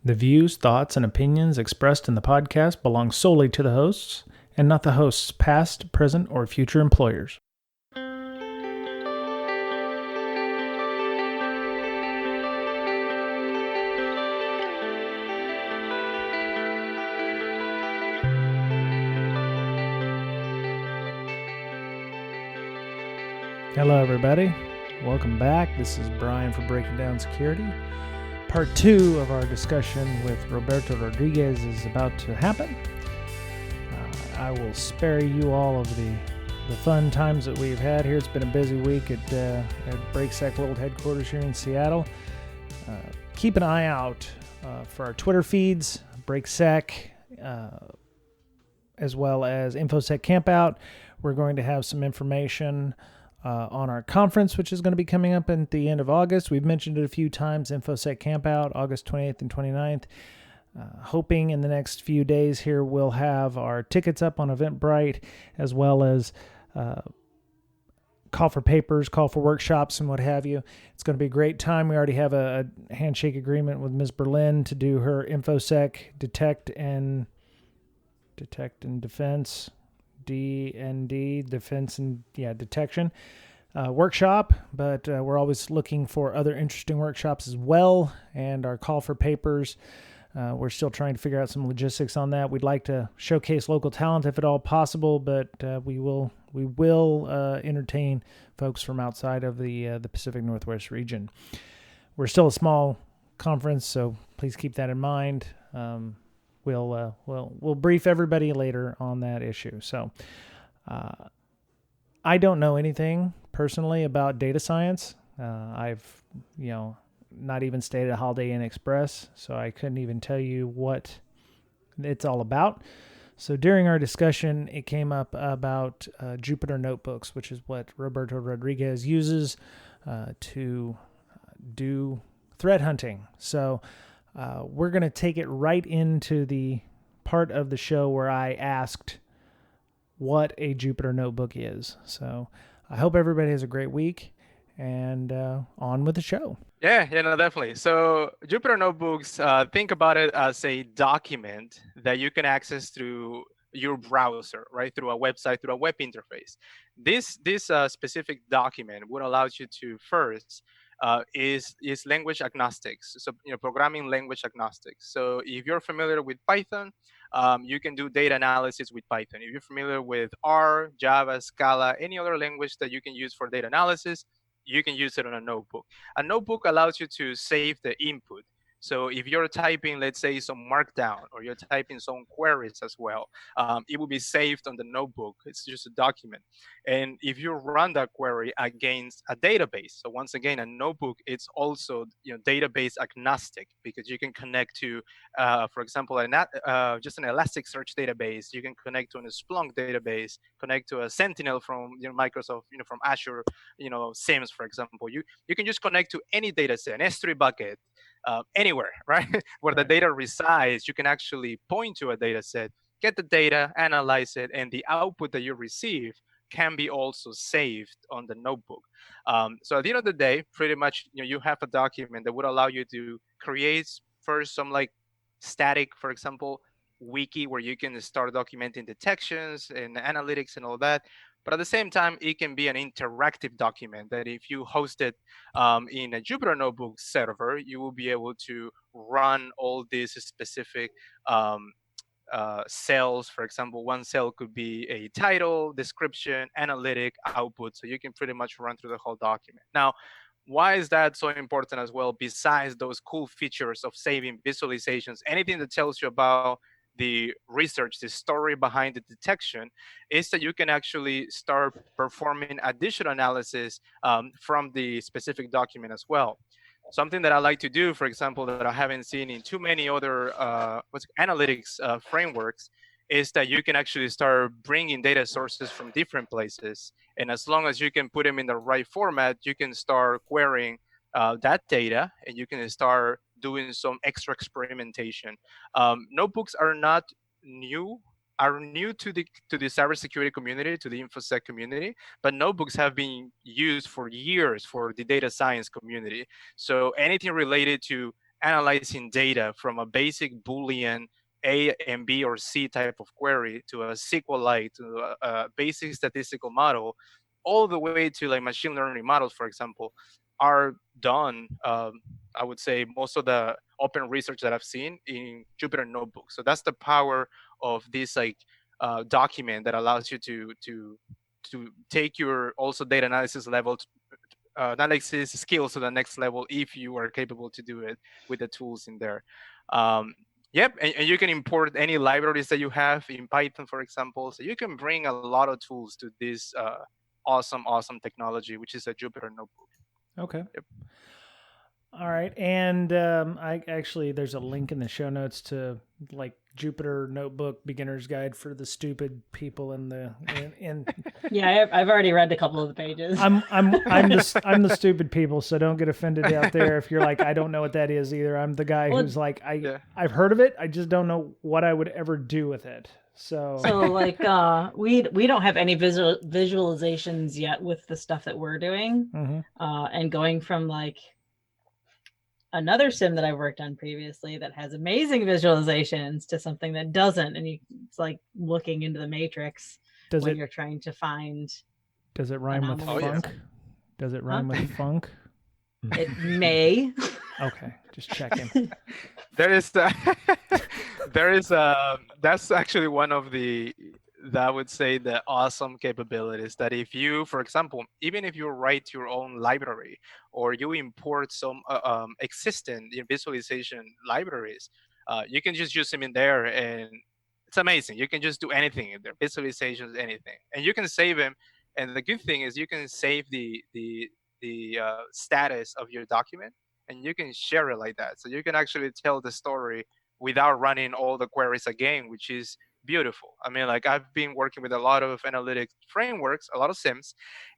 The views, thoughts, and opinions expressed in the podcast belong solely to the hosts and not the host's past, present, or future employers. Hello, everybody. Welcome back. This is Brian for Breaking Down Security. Part 2 of our discussion with Roberto Rodriguez is about to happen. I will spare you all of the fun times that we've had here. It's been a busy week at BreakSec World Headquarters here in Seattle. Keep an eye out for our Twitter feeds, BreakSec, as well as InfoSec Campout. We're going to have some information on our conference, which is going to be coming up at the end of August. We've mentioned it a few times, InfoSec Campout, August 28th and 29th. Hoping in the next few days here we'll have our tickets up on Eventbrite, as well as call for papers, call for workshops, and what have you. It's going to be a great time. We already have a handshake agreement with Ms. Berlin to do her InfoSec Detect and Defense, D&D, Defense and Detection workshop, but we're always looking for other interesting workshops as well, and our call for papers. We're still trying to figure out some logistics on that. We'd like to showcase local talent if at all possible, but we will entertain folks from outside of the Pacific Northwest region. We're still a small conference, so please keep that in mind. We'll brief everybody later on that issue. So, I don't know anything personally about data science. I've not even stayed at Holiday Inn Express, so I couldn't even tell you what it's all about. So during our discussion, it came up about Jupyter Notebooks, which is what Roberto Rodriguez uses to do threat hunting. So we're going to take it right into the part of the show where I asked what a Jupyter Notebook is. So I hope everybody has a great week, and on with the show. Yeah, no, definitely. So Jupyter Notebooks, think about it as a document that you can access through your browser, right? Through a website, through a web interface. This specific document would allow you to first is language agnostics, so programming language agnostics. So if you're familiar with Python, you can do data analysis with Python. If you're familiar with R, Java, Scala, any other language that you can use for data analysis, you can use it on a notebook. A notebook allows you to save the input. So if you're typing, let's say, some markdown, or you're typing some queries as well, it will be saved on the notebook. It's just a document. And if you run that query against a database, so once again, a notebook, it's also database agnostic, because you can connect to, for example, just an Elasticsearch database. You can connect to a Splunk database, connect to a Sentinel from Microsoft, from Azure, SIEMs, for example. You can just connect to any data set, an S3 bucket, anywhere, right? Where the data resides, you can actually point to a data set, get the data, analyze it, and the output that you receive can be also saved on the notebook. So at the end of the day, pretty much, you have a document that would allow you to create first some static, for example, wiki where you can start documenting detections and analytics and all that. But at the same time, it can be an interactive document that if you host it in a Jupyter Notebook server, you will be able to run all these specific cells. For example, one cell could be a title, description, analytic, output. So you can pretty much run through the whole document. Now, why is that so important as well, besides those cool features of saving visualizations? Anything that tells you about the research, the story behind the detection, is that you can actually start performing additional analysis from the specific document as well. Something that I like to do, for example, that I haven't seen in too many other analytics frameworks, is that you can actually start bringing data sources from different places. And as long as you can put them in the right format, you can start querying that data, and you can start doing some extra experimentation. Notebooks are not new, are new to the cybersecurity community, to the InfoSec community, but notebooks have been used for years for the data science community. So anything related to analyzing data from a basic Boolean A and B or C type of query to a SQLite, to a basic statistical model, all the way to like machine learning models, for example, are done. I would say most of the open research that I've seen in Jupyter Notebook. So that's the power of this like document that allows you to take your also data analysis level, analysis skills to the next level if you are capable to do it with the tools in there. Yep, and you can import any libraries that you have in Python, for example. So you can bring a lot of tools to this awesome technology, which is a Jupyter Notebook. Okay. Yep. All right, and I actually there's a link in the show notes to like Jupyter Notebook Beginner's Guide for the stupid people in the in. Yeah, I've already read a couple of the pages. I'm the stupid people, so don't get offended out there if you're like I don't know what that is either. I'm the guy who's like I've heard of it, I just don't know what I would ever do with it. So like we don't have any visualizations yet with the stuff that we're doing, and going from like another sim that I've worked on previously that has amazing visualizations to something that doesn't, and it's like looking into the matrix when you're trying to find. Does it rhyme with funk? Yeah. Does it rhyme with funk? It may. Okay, just checking. That's actually one of the, I would say, the awesome capabilities that if you, for example, even if you write your own library or you import some existing visualization libraries, you can just use them in there and it's amazing. You can just do anything in there, visualizations, anything, and you can save them. And the good thing is you can save the status of your document and you can share it like that. So you can actually tell the story without running all the queries again, which is beautiful. I mean, like I've been working with a lot of analytics frameworks, a lot of sims,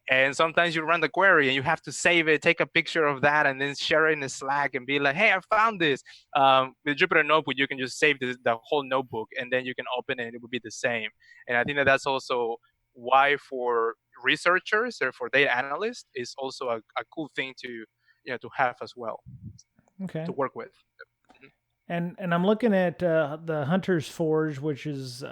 and sometimes you run the query and you have to save it, take a picture of that, and then share it in the Slack and be like, hey, I found this. With Jupyter Notebook, you can just save the whole notebook and then you can open it and it will be the same. And I think that that's also why for researchers or for data analysts is also a cool thing to have as well. Okay. To work with. And I'm looking at the Hunter's Forge, which is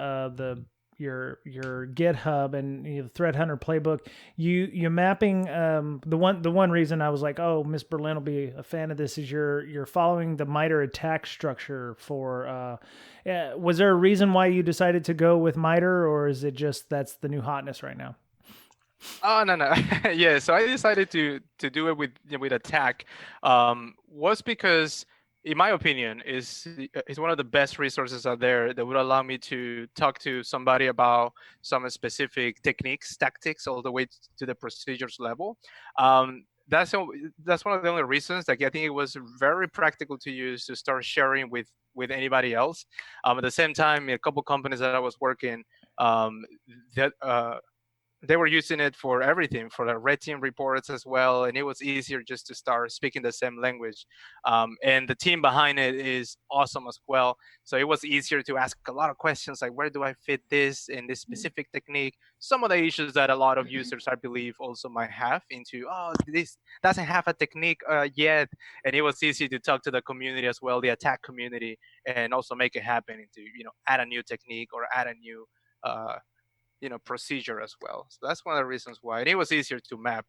your GitHub and the Threat Hunter playbook. You're mapping the one reason I was like, oh, Miss Berlin will be a fan of this is you're following the MITRE attack structure for. Was there a reason why you decided to go with MITRE, or is it just that's the new hotness right now? Oh no. Yeah, so I decided to do it with attack was because, in my opinion, is one of the best resources out there that would allow me to talk to somebody about some specific techniques, tactics, all the way to the procedures level. That's one of the only reasons. Like I think it was very practical to use to start sharing with anybody else. At the same time, a couple companies that I was working they were using it for everything, for the red team reports as well. And it was easier just to start speaking the same language. And the team behind it is awesome as well. So it was easier to ask a lot of questions like, where do I fit this in this specific technique? Some of the issues that a lot of users, I believe, also might have into, oh, this doesn't have a technique yet. And it was easy to talk to the community as well, the attack community, and also make it happen into, add a new technique or add a new procedure as well. So that's one of the reasons why. And it was easier to map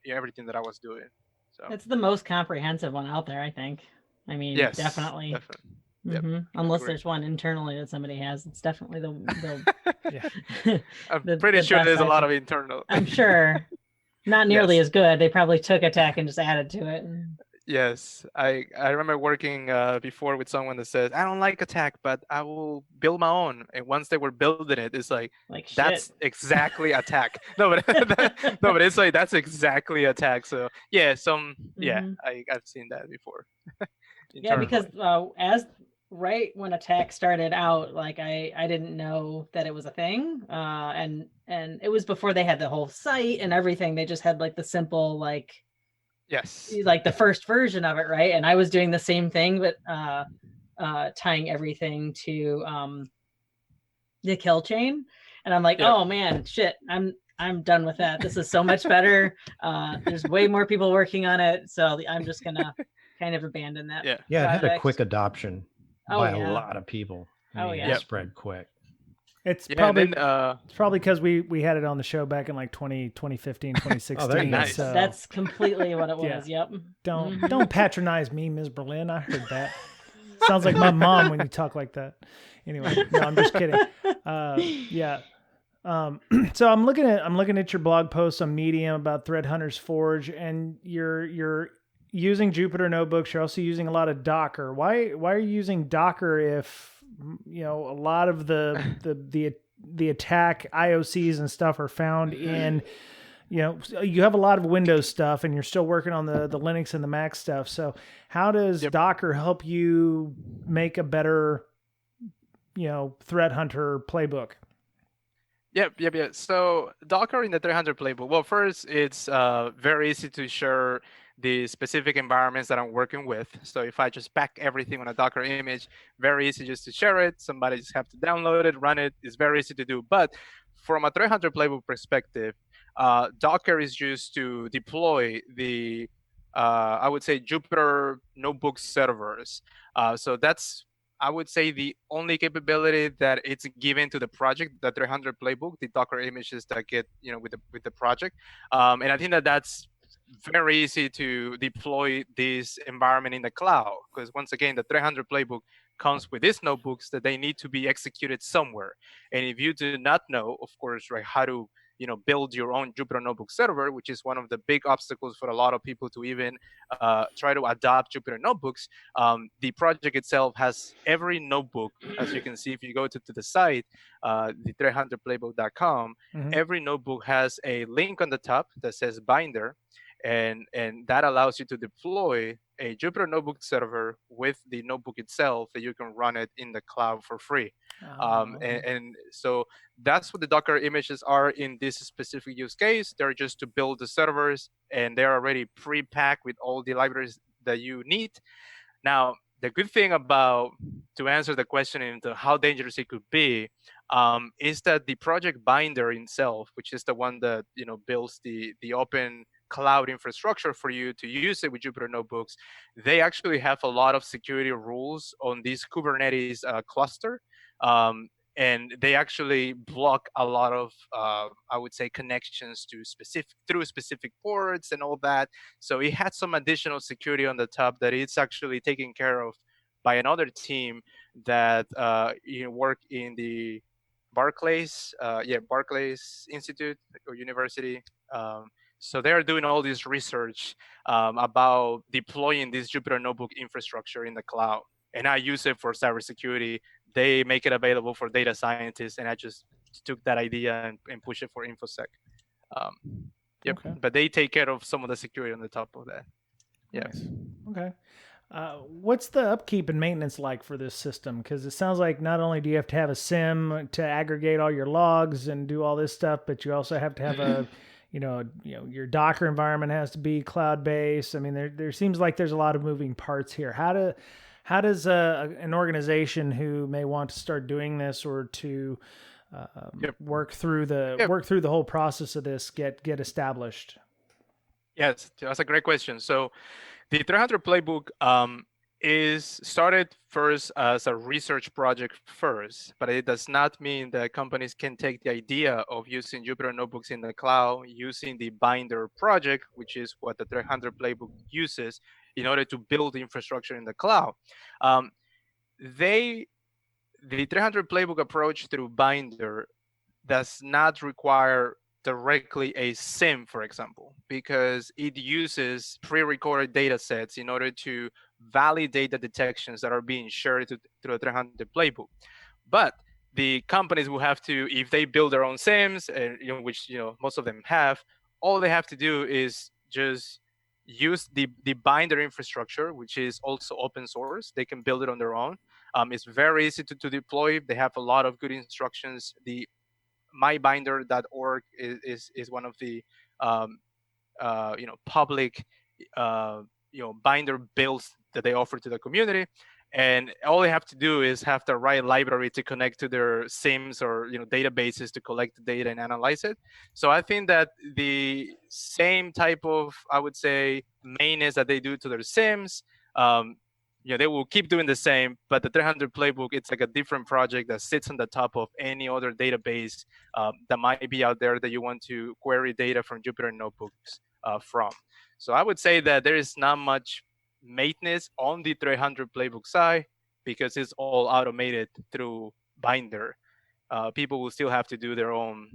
everything that I was doing. So it's the most comprehensive one out there, I think. I mean, yes, definitely. Mm-hmm. Yep. Unless there's one internally that somebody has, it's definitely the I'm pretty sure there's a lot of internal. I'm sure. Not nearly as good. They probably took attack and just added to it. Yes, I remember working before with someone that says, I don't like attack, but I will build my own. And once they were building it, it's like that's exactly attack. No, but it's like that's exactly attack. So yeah, I've seen that before. Yeah, because as right when attack started out, like I didn't know that it was a thing, and it was before they had the whole site and everything. They just had like the simple yes, like the first version of it, right? And I was doing the same thing, but tying everything to the kill chain. And I'm like, oh man, shit, I'm done with that. This is so much better. There's way more people working on it, so I'm just gonna kind of abandoned that. Yeah. Yeah, it had a project. quick adoption by a lot of people. I mean, it spread quick. It's probably because we had it on the show back in like 2015, 2016. Oh, very nice. So That's completely what it was. Yep. Don't patronize me, Ms. Berlin. I heard that. Sounds like my mom when you talk like that. Anyway, no, I'm just kidding. Yeah. So I'm looking at your blog post on Medium about Thread Hunters Forge, and you're using Jupyter notebooks. You're also using a lot of Docker. Why are you using Docker if a lot of the attack IOCs and stuff are found in, you have a lot of Windows stuff and you're still working on the Linux and the Mac stuff. So how does Docker help you make a better, threat hunter playbook? Yep. So Docker in the 300 playbook. Well, first, it's very easy to share the specific environments that I'm working with. So if I just pack everything on a Docker image, very easy just to share it. Somebody just have to download it, run it. It's very easy to do. But from a 300 playbook perspective, Docker is used to deploy the, I would say, Jupyter notebook servers. So that's, I would say, the only capability that it's given to the project, the 300 playbook, the Docker images that get, with the project. And I think that's very easy to deploy this environment in the cloud, because once again, the 300 playbook comes with these notebooks that they need to be executed somewhere. And if you do not know, of course, right, how to build your own Jupyter notebook server, which is one of the big obstacles for a lot of people to even try to adopt Jupyter notebooks. The project itself has every notebook, as you can see if you go to the site, the 300playbook.com. Every notebook has a link on the top that says binder, and that allows you to deploy a Jupyter notebook server with the notebook itself that you can run it in the cloud for free. And so that's what the Docker images are in this specific use case. They're just to build the servers, and they're already pre-packed with all the libraries that you need. Now, the good thing about, to answer the question into how dangerous it could be, is that the project binder itself, which is the one that builds the open cloud infrastructure for you to use it with Jupyter notebooks, they actually have a lot of security rules on this Kubernetes cluster. And they actually block a lot of, I would say, connections to through specific ports and all that. So it had some additional security on the top that it's actually taken care of by another team that work in the Barclays Institute or University. So they're doing all this research about deploying this Jupyter notebook infrastructure in the cloud. And I use it for cybersecurity. They make it available for data scientists, and I just took that idea and pushed it for InfoSec. Okay. But they take care of some of the security on the top of that. Yeah. Nice. Okay. What's the upkeep and maintenance like for this system? Because it sounds like not only do you have to have a SIM to aggregate all your logs and do all this stuff, but you also have to have a your Docker environment has to be cloud-based. I mean, there seems like there's a lot of moving parts here. How does an organization who may want to start doing this or to work through the whole process of this get established? Yes, that's a great question. So the 300 playbook is started first as a research project first, but it does not mean that companies can take the idea of using Jupyter notebooks in the cloud using the binder project, which is what the 300 playbook uses in order to build the infrastructure in the cloud. The 300 playbook approach through binder does not require directly a SIM, for example, because it uses pre-recorded data sets in order to validate the detections that are being shared through a 300 playbook. But the companies will have to, if they build their own SIMs, which most of them have, all they have to do is just use the binder infrastructure, which is also open source. They can build it on their own. It's very easy to deploy. They have a lot of good instructions. The mybinder.org is one of the public binder builds that they offer to the community, and all they have to do is have the right library to connect to their SIMs or databases to collect the data and analyze it. So I think that the same type of, I would say, maintenance that they do to their SIMs, they will keep doing the same, but the 300 playbook, it's like a different project that sits on the top of any other database that might be out there that you want to query data from Jupyter Notebooks from. So I would say that there is not much maintenance on the 300 playbook side because it's all automated through Binder. People will still have to do their own,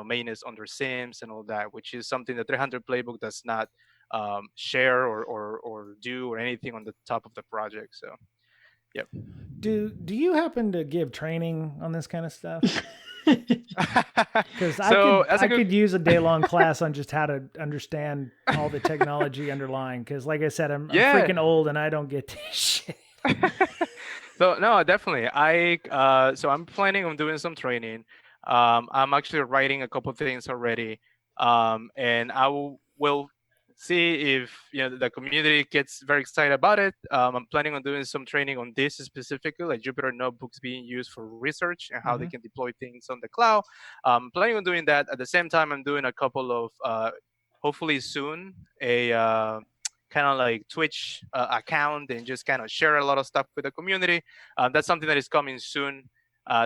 maintenance on their sims and all that, which is something that 300 playbook does not share or do or anything on the top of the project. So, yep. Do you happen to give training on this kind of stuff? Because I could use a day-long class on just how to understand all the technology underlying. Because, like I said, I'm freaking old and I don't get this shit. So no, definitely. So I'm planning on doing some training. I'm actually writing a couple of things already, and I will see if the community gets very excited about it. I'm planning on doing some training on this specifically, like Jupyter Notebooks being used for research and how they can deploy things on the cloud. I'm planning on doing that. At the same time, I'm doing a couple of, hopefully soon, a kind of like Twitch account and just kind of share a lot of stuff with the community. That's something that is coming soon.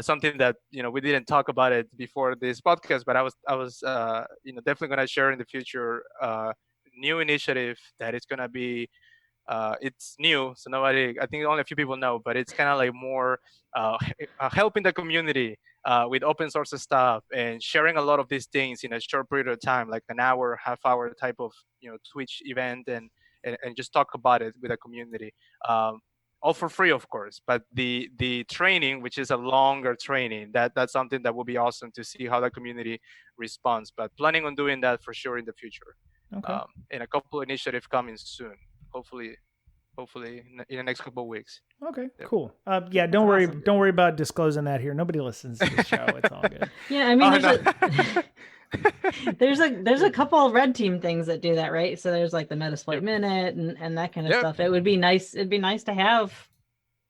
Something that we didn't talk about it before this podcast, but I was definitely going to share in the future. New initiative that is going to be it's new, so I think only a few people know, but it's kind of like more helping the community with open source stuff and sharing a lot of these things in a short period of time, like an hour, half hour type of Twitch event, and just talk about it with the community, all for free, of course. But the training, which is a longer training, that's something that will be awesome to see how the community responds. But planning on doing that for sure in the future. Okay. And a couple of initiatives coming soon, hopefully in the next couple of weeks. Okay, cool. Yeah, don't worry about disclosing that here. Nobody listens to the show. It's all good. Yeah, I mean, there's a couple of red team things that do that, right? So there's like the Metasploit Minute and that kind of stuff. It'd be nice to have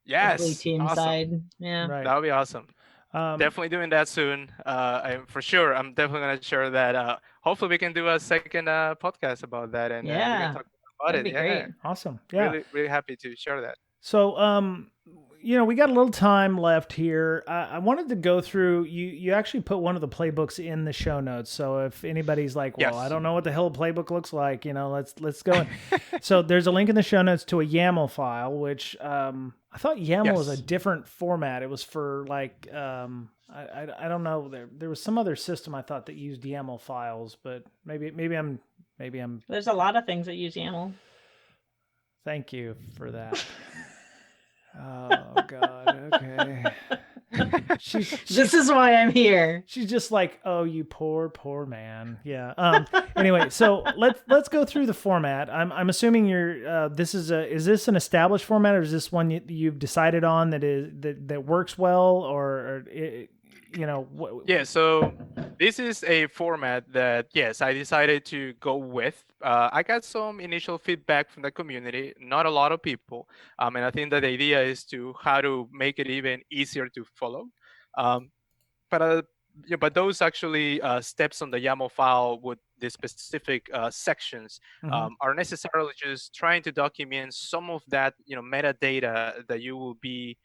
the blue team side. Yeah, right. That would be awesome. Definitely doing that soon. For sure, I'm definitely going to share that. Hopefully we can do a second podcast about that, and we can talk about it. Great. Awesome. Yeah. Really, really happy to share that. So, we got a little time left here. I wanted to go through, you actually put one of the playbooks in the show notes. So if anybody's like, well, I don't know what the hell a playbook looks like, let's go. So there's a link in the show notes to a YAML file, which I thought YAML was a different format. It was for like, I don't know. There was some other system I thought that used YAML files, but maybe I'm. There's a lot of things that use YAML. Thank you for that. Oh God. Okay. This is why I'm here. She's just like, oh, you poor man. Yeah. Anyway, so let's go through the format. I'm assuming is this an established format, or is this one you've decided on that works well, or Yeah. So this is a format that I decided to go with. I got some initial feedback from the community, not a lot of people, and I think that the idea is how to make it even easier to follow. But those actually steps on the YAML file with the specific sections are necessarily just trying to document some of that metadata that you will be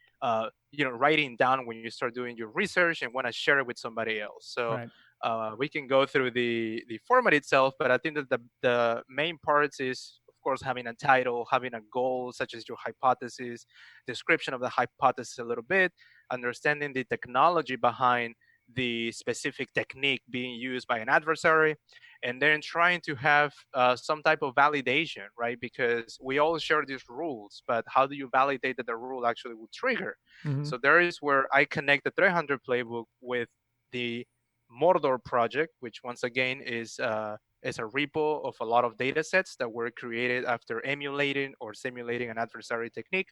writing down when you start doing your research and want to share it with somebody else. So we can go through the format itself, but I think that the main parts is, of course, having a title, having a goal, such as your hypothesis, description of the hypothesis a little bit, understanding the technology behind the specific technique being used by an adversary, and then trying to have some type of validation, right? Because we all share these rules, but how do you validate that the rule actually will trigger? So there is where I connect the 300 playbook with the Mordor project, which once again is a repo of a lot of data sets that were created after emulating or simulating an adversary technique.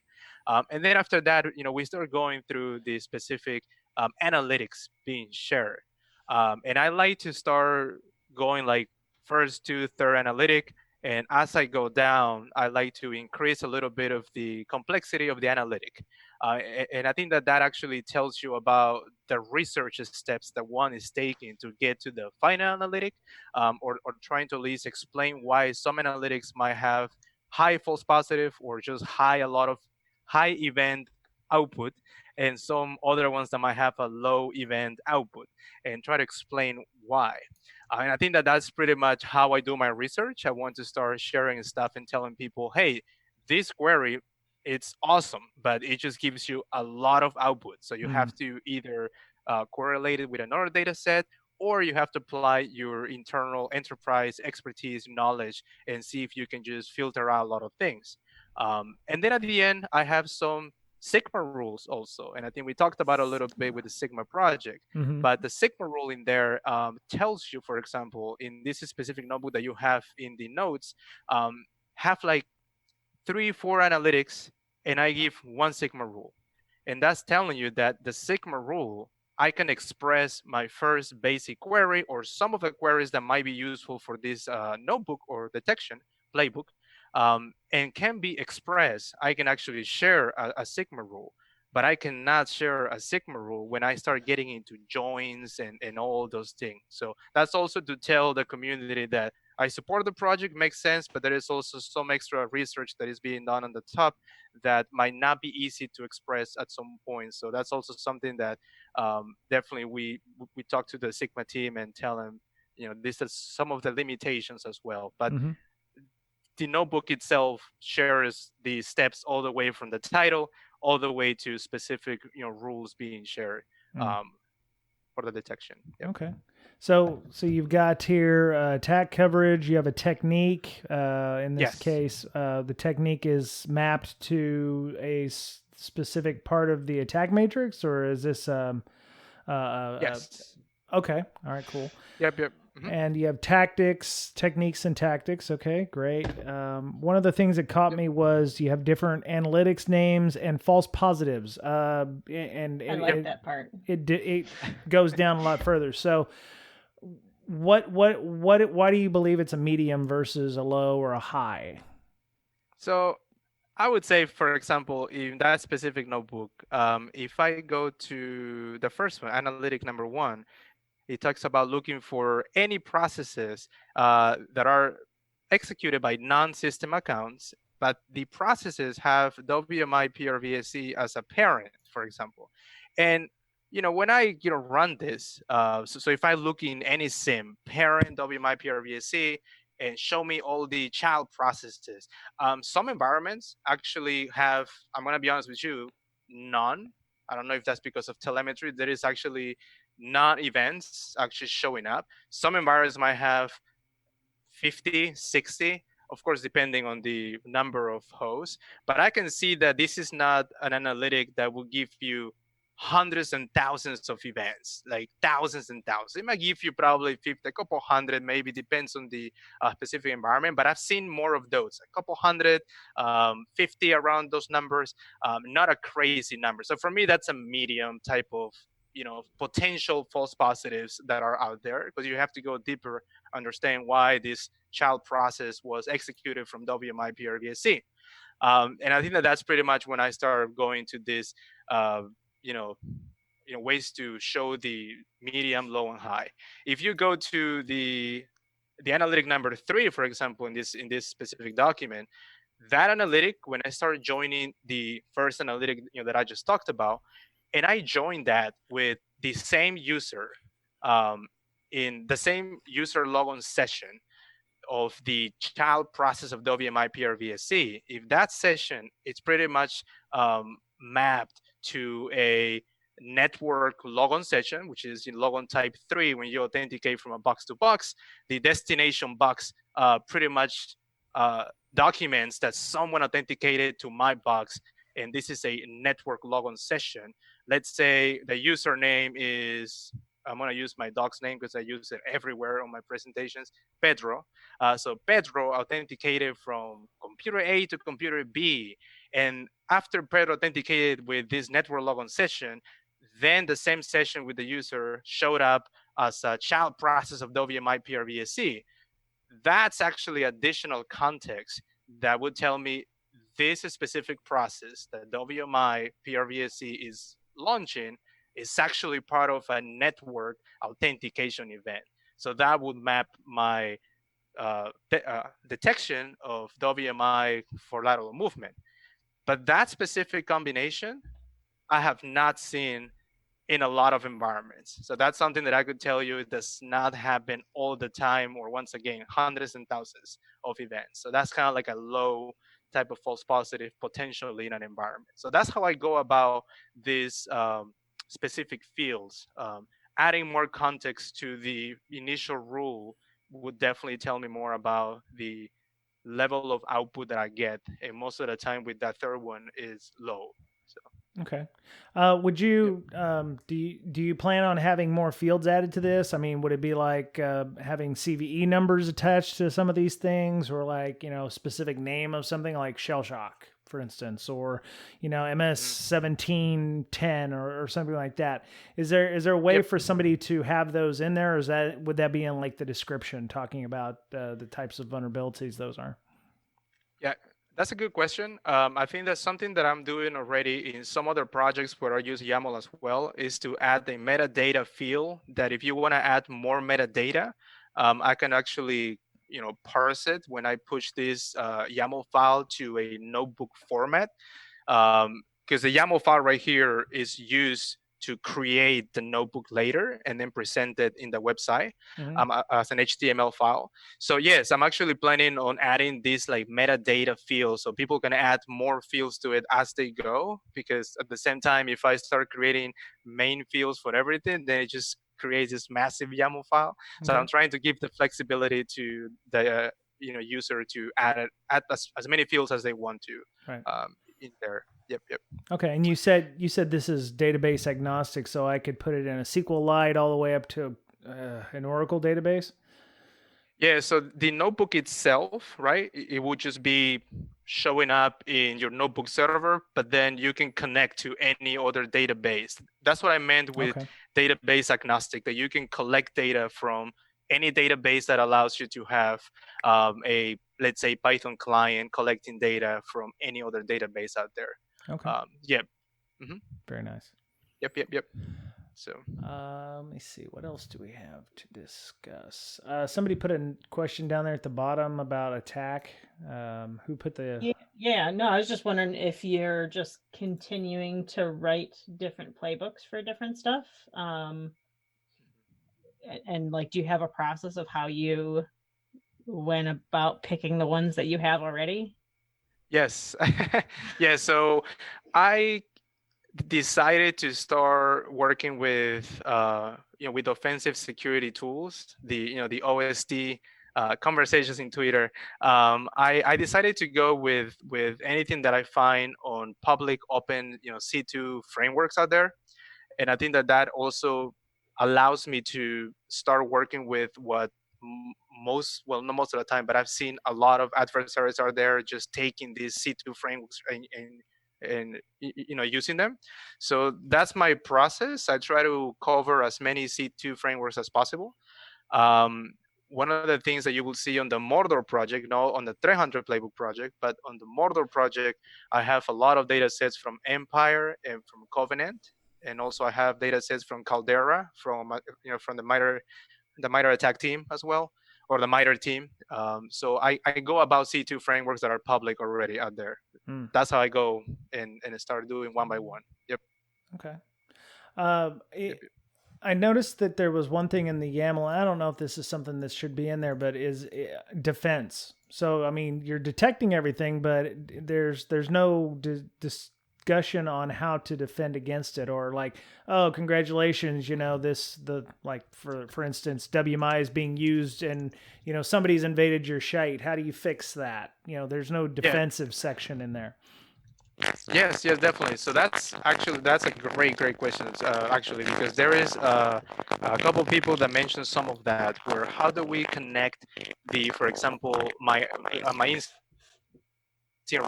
And then after that, we start going through the specific analytics being shared. And I like to start going like first to third analytic. And as I go down, I like to increase a little bit of the complexity of the analytic. And I think that actually tells you about the research steps that one is taking to get to the final analytic, or trying to at least explain why some analytics might have high false positive or just a lot of high event output, and some other ones that might have a low event output, and try to explain why. And I think that that's pretty much how I do my research. I want to start sharing stuff and telling people, hey, this query, it's awesome, but it just gives you a lot of output. So you have to either correlate it with another data set, or you have to apply your internal enterprise expertise knowledge and see if you can just filter out a lot of things. And then at the end, I have some Sigma rules also. And I think we talked about a little bit with the Sigma project, but the Sigma rule in there tells you, for example, in this specific notebook that you have in the notes, have like 3-4 analytics, and I give one Sigma rule. And that's telling you that the Sigma rule, I can express my first basic query or some of the queries that might be useful for this notebook or detection playbook, and can be expressed. I can actually share a Sigma rule, but I cannot share a Sigma rule when I start getting into joins and all those things. So that's also to tell the community that I support the project, makes sense, but there is also some extra research that is being done on the top that might not be easy to express at some point. So that's also something that definitely we talk to the Sigma team and tell them, this is some of the limitations as well. But the notebook itself shares the steps all the way from the title all the way to specific rules being shared for the detection. Yep. Okay. So you've got here attack coverage. You have a technique. In this case, the technique is mapped to a specific part of the attack matrix, or is this? Yes. Okay. All right. Cool. Yep. And you have techniques and tactics. Okay, great. One of the things that caught me was you have different analytics names and false positives. And I like that part. It goes down a lot further. So, why do you believe it's a medium versus a low or a high? So, I would say, for example, in that specific notebook, if I go to the first one, analytic number 1. It talks about looking for any processes that are executed by non-system accounts, but the processes have WMI PRVSE as a parent, for example. And when I run this, so if I look in any sim, parent WMI PRVSE, and show me all the child processes, some environments actually have, I'm going to be honest with you, none. I don't know if that's because of telemetry. There is actually not events actually showing up. Some environments might have 50, 60, of course, depending on the number of hosts. But I can see that this is not an analytic that will give you hundreds and thousands of events, like thousands and thousands. It might give you probably 50, a couple hundred, maybe, depends on the specific environment. But I've seen more of those, a couple hundred, 50 around those numbers, not a crazy number. So for me, that's a medium type of potential false positives that are out there, because you have to go deeper, understand why this child process was executed from WMI PRVSE. And I think that's pretty much when I started going to this, ways to show the medium, low, and high. If you go to the analytic number 3, for example, in this specific document, that analytic, when I started joining the first analytic that I just talked about, and I joined that with the same user in the same user logon session of the child process of WMI PRVSE. If that session, it's pretty much mapped to a network logon session, which is in logon type 3. When you authenticate from a box to box, the destination box pretty much documents that someone authenticated to my box, and this is a network logon session. Let's say the username is, I'm going to use my dog's name because I use it everywhere on my presentations, Pedro. So Pedro authenticated from computer A to computer B. And after Pedro authenticated with this network logon session, then the same session with the user showed up as a child process of WMI PRVSE. That's actually additional context that would tell me this specific process that WMI PRVSE is launching is actually part of a network authentication event. So that would map my detection of WMI for lateral movement. But that specific combination, I have not seen in a lot of environments. So that's something that I could tell you it does not happen all the time, or once again, hundreds and thousands of events. So that's kind of like a low type of false positive potentially in an environment. So that's how I go about these specific fields. Adding more context to the initial rule would definitely tell me more about the level of output that I get. And most of the time with that third one is low. So. Okay. Would you, do you plan on having more fields added to this? I mean, would it be like having CVE numbers attached to some of these things, or like, specific name of something like shell shock, for instance, or, MS 1710 or something like that? Is there a way for somebody to have those in there, or would that be in like the description talking about the types of vulnerabilities those are? Yeah. That's a good question. I think that's something that I'm doing already in some other projects where I use YAML as well, is to add the metadata field that if you want to add more metadata, I can actually, parse it when I push this YAML file to a notebook format. Because the YAML file right here is used to create the notebook later and then present it in the website as an HTML file. So yes, I'm actually planning on adding this like metadata field, so people can add more fields to it as they go, because at the same time, if I start creating main fields for everything, then it just creates this massive YAML file. So I'm trying to give the flexibility to the user to add as many fields as they want to in there. Yep. Okay, and you said this is database agnostic, so I could put it in a SQLite all the way up to an Oracle database? Yeah, so the notebook itself, right, it would just be showing up in your notebook server, but then you can connect to any other database. That's what I meant with database agnostic, that you can collect data from any database that allows you to have let's say, Python client collecting data from any other database out there. Okay. Very nice. Yep. So let me see, what else do we have to discuss? Somebody put a question down there at the bottom about attack. Who put the no, I was just wondering if you're just continuing to write different playbooks for different stuff, and like, do you have a process of how you went about picking the ones that you have already? Yes. Yeah, so I decided to start working with with offensive security tools, the OST conversations in Twitter. I decided to go with anything that I find on public open C2 frameworks out there, and I think that also allows me to start working with what not most of the time, but I've seen a lot of adversaries are there just taking these C2 frameworks and using them. So that's my process. I try to cover as many C2 frameworks as possible. One of the things that you will see on the Mordor project, not on the 300 playbook project, but on the Mordor project, I have a lot of data sets from Empire and from Covenant, and also I have data sets from Caldera, from from the MITRE attack team as well, or the MITRE team. So I go about C2 frameworks that are public already out there. That's how I go and start doing one by one. Yep. Okay. I noticed that there was one thing in the YAML. I don't know if this is something that should be in there, but is defense. So, I mean, you're detecting everything, but there's no discussion on how to defend against it, or like, oh, congratulations, for instance, WMI is being used and, somebody's invaded your site. How do you fix that? There's no defensive section in there. Yes, definitely. So that's a great question, actually, because there is a couple of people that mentioned some of that, where how do we connect for example, my instant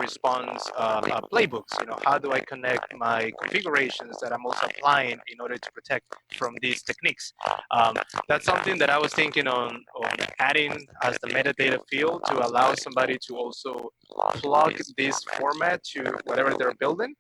response playbooks? How do I connect my configurations that I'm also applying in order to protect from these techniques? That's something that I was thinking on adding as the metadata field to allow somebody to also plug this format to whatever they're building.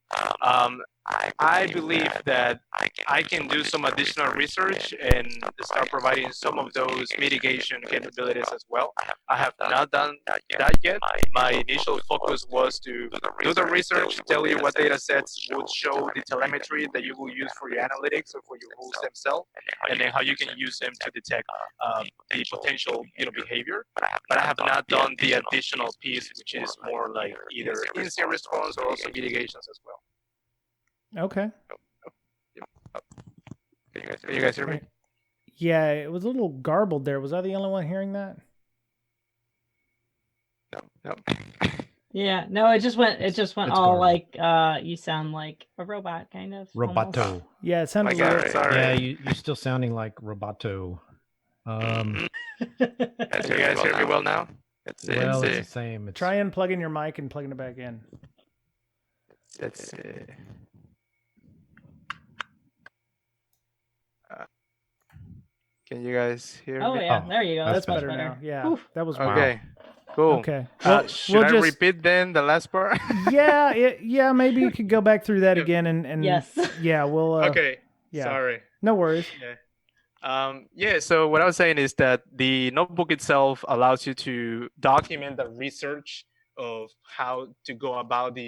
I believe that I can do some additional research and start providing some of those mitigation capabilities as well. I have not done that yet. My initial focus was to do the research, tell you what data sets would show the telemetry that you will use for your analytics or for your rules themselves, and then how you can use them to detect the potential behavior. But I have not done the additional piece, which is more like either incident response or also mitigations as well. Okay. Can you guys hear me? Yeah, it was a little garbled there. Was I the only one hearing that? No. Yeah, no, it just went all like you sound like a robot kind of. Roboto. Almost. Yeah, it sounded like sorry. Yeah, you're still sounding like Roboto. Can you guys hear me well now? It's the same. Try unplugging your mic and plugging it back in. Let's see. Can you guys hear me? Oh yeah, there you go. That's much better now. Yeah, that was okay. Cool. Okay. Should I repeat then the last part? yeah. Maybe you could go back through that again and yes. Yeah, we'll. Okay. Yeah. Sorry. No worries. Yeah. So what I was saying is that the notebook itself allows you to document the research of how to go about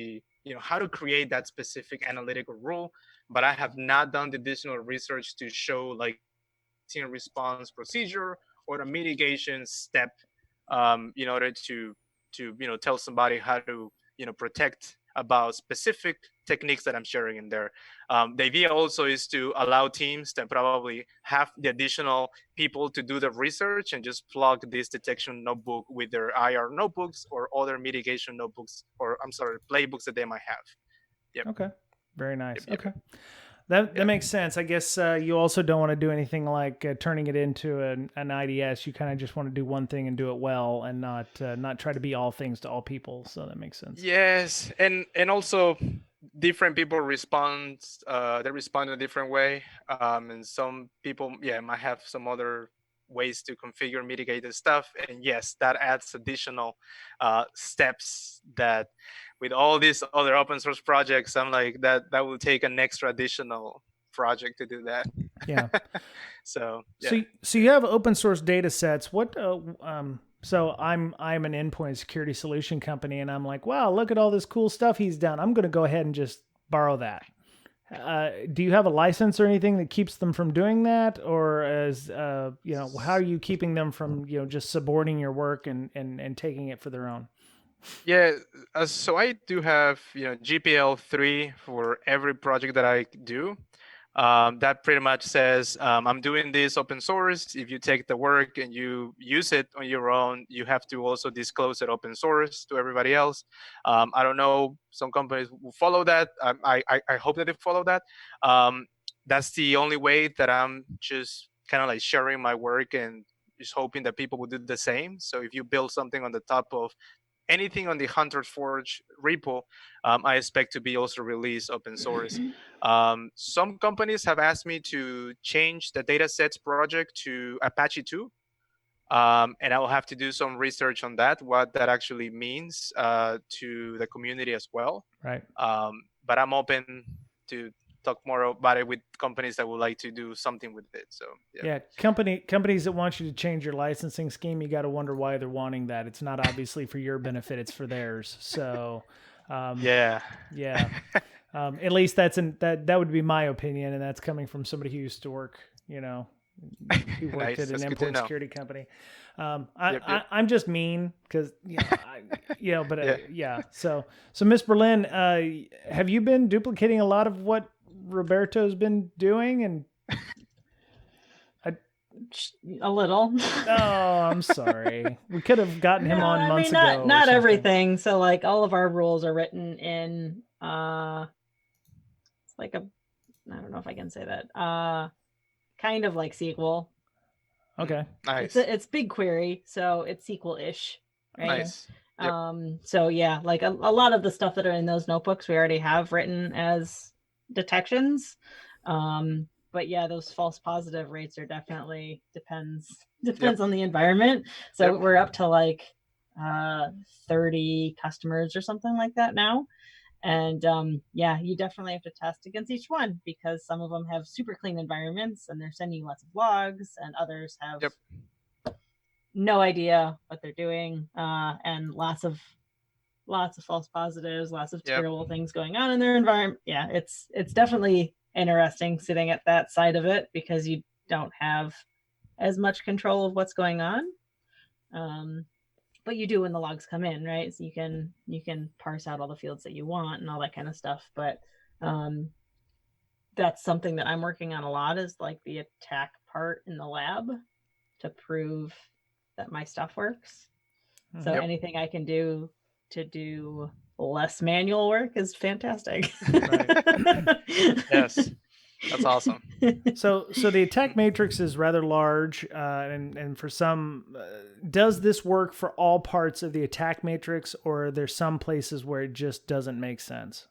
how to create that specific analytical rule. But I have not done the additional research to show like response procedure or the mitigation step in order to tell somebody how to protect about specific techniques that I'm sharing in there. The idea also is to allow teams to probably have the additional people to do the research and just plug this detection notebook with their IR notebooks or other mitigation notebooks, or playbooks that they might have. Yep. Okay. Very nice. Yep. Okay. That makes sense. I guess you also don't want to do anything like turning it into an IDS. You kind of just want to do one thing and do it well, and not try to be all things to all people. So that makes sense. Yes, and also different people respond. They respond in a different way, and some people might have some other ways to configure, mitigate the stuff. And yes, that adds additional steps that with all these other open source projects, I'm like that will take an extra additional project to do that. Yeah. So you have open source data sets. What so I'm an endpoint security solution company, and I'm like, wow, look at all this cool stuff he's done. I'm going to go ahead and just borrow that. Do you have a license or anything that keeps them from doing that, or as how are you keeping them from just suborning your work and taking it for their own? Yeah, so I do have GPL3 for every project that I do. That pretty much says I'm doing this open source. If you take the work and you use it on your own, you have to also disclose it open source to everybody else. I don't know, some companies will follow that. I hope that they follow that. That's the only way that I'm just kind of like sharing my work and just hoping that people will do the same. So if you build something on the top of anything on the Hunter's Forge repo, I expect to be also released open source. Some companies have asked me to change the datasets project to Apache 2. And I will have to do some research on that, what that actually means to the community as well. Right. But I'm open to talk more about it with companies that would like to do something with it. So companies that want you to change your licensing scheme, you got to wonder why they're wanting that. It's not obviously for your benefit; it's for theirs. So at least that would be my opinion, and that's coming from somebody who used to work, who worked at an endpoint security company. I'm just mean because So Miss Berlin, have you been duplicating a lot of what Roberto's been doing? And a little. Oh, I'm sorry. We could have gotten him on months ago. Not everything. So like all of our rules are written in it's like I don't know if I can say that. Kind of like SQL. Okay. Nice. It's BigQuery, so it's SQL-ish. Right? Nice. Yep. So yeah, like a lot of the stuff that are in those notebooks we already have written as detections. But yeah, those false positive rates are definitely depends on the environment. So we're up to like 30 customers or something like that now. And yeah, you definitely have to test against each one, because some of them have super clean environments and they're sending you lots of logs, and others have no idea what they're doing, and lots of false positives, lots of terrible things going on in their environment. Yeah, it's definitely interesting sitting at that side of it, because you don't have as much control of what's going on. But you do when the logs come in, right? So you can parse out all the fields that you want and all that kind of stuff. But that's something that I'm working on a lot, is like the attack part in the lab, to prove that my stuff works. So anything I can do to do less manual work is fantastic. Yes. That's awesome. So the attack matrix is rather large, and for some, does this work for all parts of the attack matrix, or are there some places where it just doesn't make sense?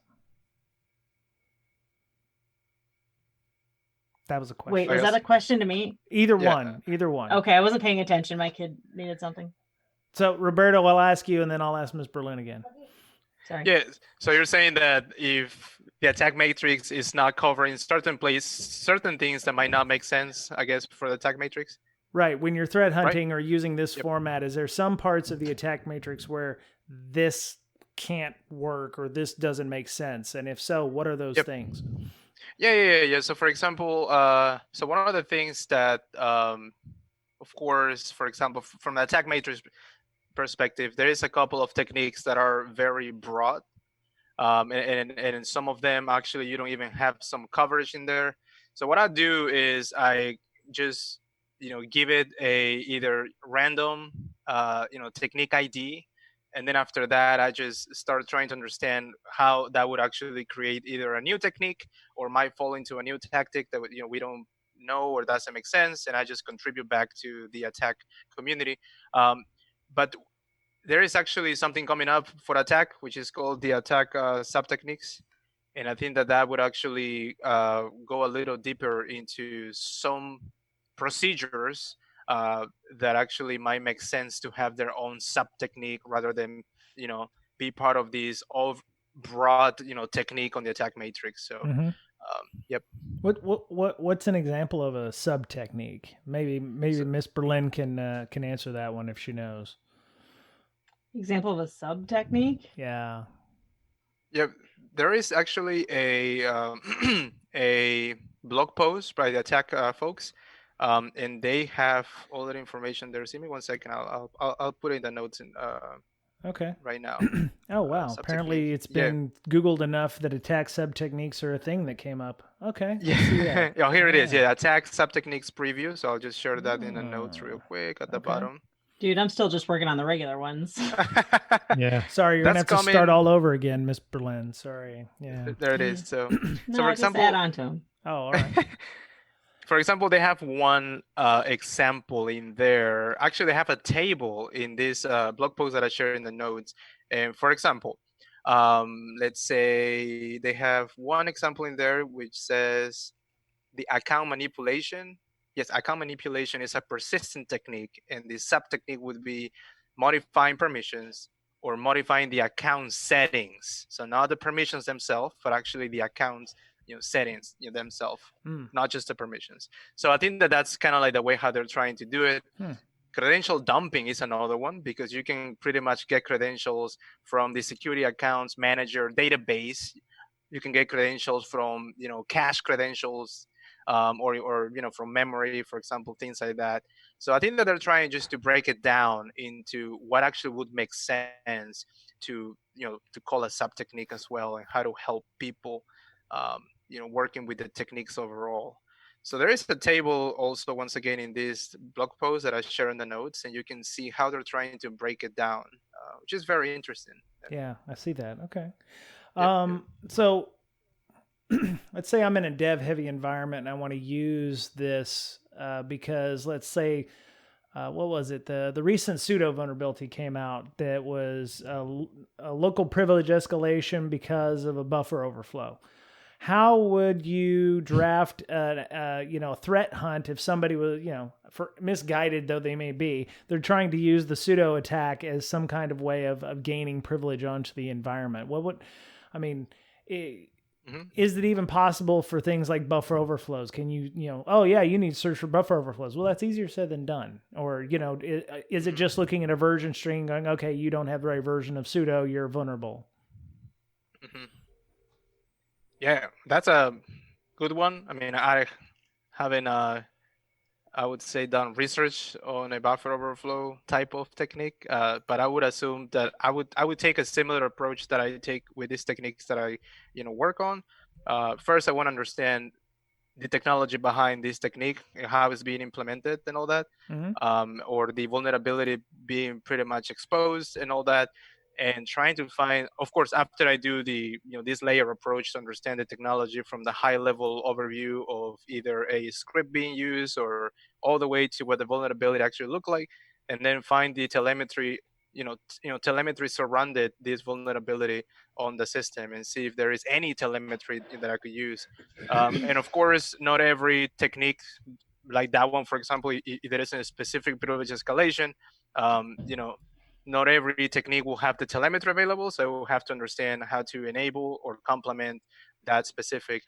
That was a question. Wait, was that a question to me? Either one. Okay, I wasn't paying attention. My kid needed something. So Roberto, I'll ask you, and then I'll ask Ms. Berlin again. Sorry. Yeah. So you're saying that if the attack matrix is not covering certain things that might not make sense, I guess, for the attack matrix? Right. When you're threat hunting or using this format, is there some parts of the attack matrix where this can't work or this doesn't make sense? And if so, what are those things? Yeah. So for example, so one of the things that, of course, for example, from the attack matrix perspective, there is a couple of techniques that are very broad. And in some of them, actually, you don't even have some coverage in there. So what I do is I just, give it a either random, technique ID. And then after that, I just start trying to understand how that would actually create either a new technique or might fall into a new tactic that, we don't know or doesn't make sense. And I just contribute back to the attack community. But there is actually something coming up for attack, which is called the attack sub-techniques. And I think that would actually go a little deeper into some procedures that actually might make sense to have their own sub-technique rather than, be part of this broad, technique on the attack matrix. So, What's an example of a sub-technique? Maybe Miss Berlin can answer that one if she knows. Example of a sub technique? Yeah. Yep. There is actually a blog post by the attack folks, and they have all that information there. Give me 1 second. I'll put it in the notes right now. Oh wow! Apparently, it's been Googled enough that attack sub techniques are a thing that came up. Okay. Yeah. Oh, here it is. Yeah, attack sub techniques preview. So I'll just share that in the notes real quick at the bottom. Dude, I'm still just working on the regular ones. Yeah. Sorry, you're going to have to start all over again, Miss Berlin. Sorry. Yeah. There it is. So, for example, just add on to them. Oh, all right. For example, they have one example in there. Actually, they have a table in this blog post that I shared in the notes. And for example, let's say they have one example in there which says the account manipulation. Yes, account manipulation is a persistent technique, and the sub-technique would be modifying permissions or modifying the account settings. So not the permissions themselves, but actually the accounts, settings themselves, not just the permissions. So I think that's kind of like the way how they're trying to do it. Credential dumping is another one, because you can pretty much get credentials from the security accounts manager database. You can get credentials from, cache credentials. Or from memory, for example, things like that. So I think that they're trying just to break it down into what actually would make sense to call a sub technique as well, and how to help people working with the techniques overall. So there is a table also, once again, in this blog post that I share in the notes, and you can see how they're trying to break it down, which is very interesting. Yeah, I see that. Okay. So let's say I'm in a dev heavy environment and I want to use this because let's say, what was it? The recent sudo vulnerability came out that was a local privilege escalation because of a buffer overflow. How would you draft a threat hunt if somebody was, for misguided though they may be, they're trying to use the sudo attack as some kind of way of gaining privilege onto the environment? I mean, is it even possible for things like buffer overflows? Can you oh yeah, you need to search for buffer overflows. Well, that's easier said than done. Or, is it just looking at a version string going, okay, you don't have the right version of sudo, you're vulnerable? Yeah, that's a good one. I mean, I haven't, I would say, done research on a buffer overflow type of technique, but I would assume that I would take a similar approach that I take with these techniques that I work on. First, I want to understand the technology behind this technique, how it's being implemented and all that, or the vulnerability being pretty much exposed and all that. And trying to find, of course, after I do the this layer approach to understand the technology from the high level overview of either a script being used or all the way to what the vulnerability actually look like, and then find the telemetry, telemetry surrounded this vulnerability on the system and see if there is any telemetry that I could use. And of course, not every technique like that one, for example, if there isn't a specific privilege escalation, not every technique will have the telemetry available, so we'll have to understand how to enable or complement that specific,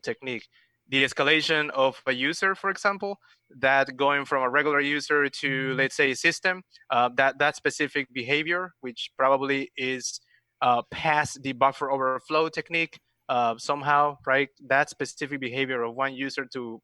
technique. The escalation of a user, for example, that going from a regular user to, let's say, a system, that specific behavior, which probably is past the buffer overflow technique somehow, right? That specific behavior of one user to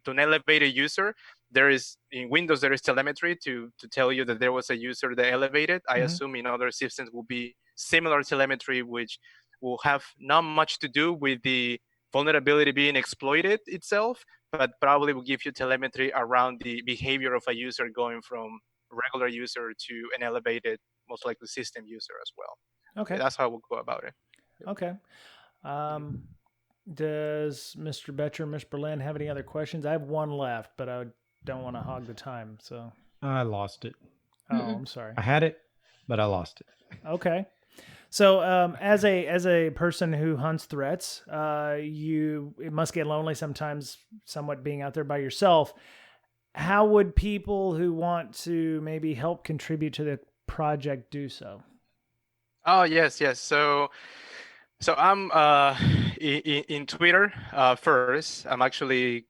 an elevated user, there is in Windows there is telemetry to tell you that there was a user that elevated. I assume in other systems will be similar telemetry, which will have not much to do with the vulnerability being exploited itself, but probably will give you telemetry around the behavior of a user going from a regular user to an elevated, most likely system user as well. Okay, that's how we'll go about it. Okay. Does Mr. Betcher, Ms. Berlin have any other questions? I have one left, but I don't want to hog the time. So I lost it. Oh, I'm sorry. I had it, but I lost it. Okay. So as a person who hunts threats, it must get lonely sometimes, somewhat being out there by yourself. How would people who want to maybe help contribute to the project do so? Oh, yes. So I'm in Twitter first. I'm actually,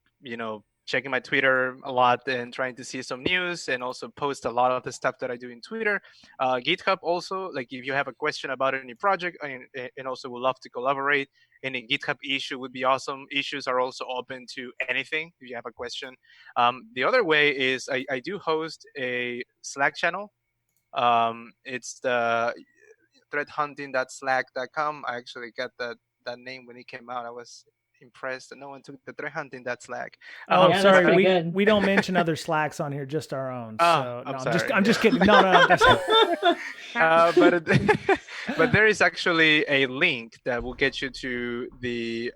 checking my Twitter a lot and trying to see some news and also post a lot of the stuff that I do in Twitter. GitHub also, like if you have a question about any project and also would love to collaborate, any GitHub issue would be awesome. Issues are also open to anything if you have a question. The other way is I do host a Slack channel. It's the threathunting.slack.com. I actually got that name when it came out. I was impressed that no one took the threathunting.slack. Oh, sorry. We don't mention other Slacks on here, just our own. So I'm just kidding. No. But there is actually a link that will get you to the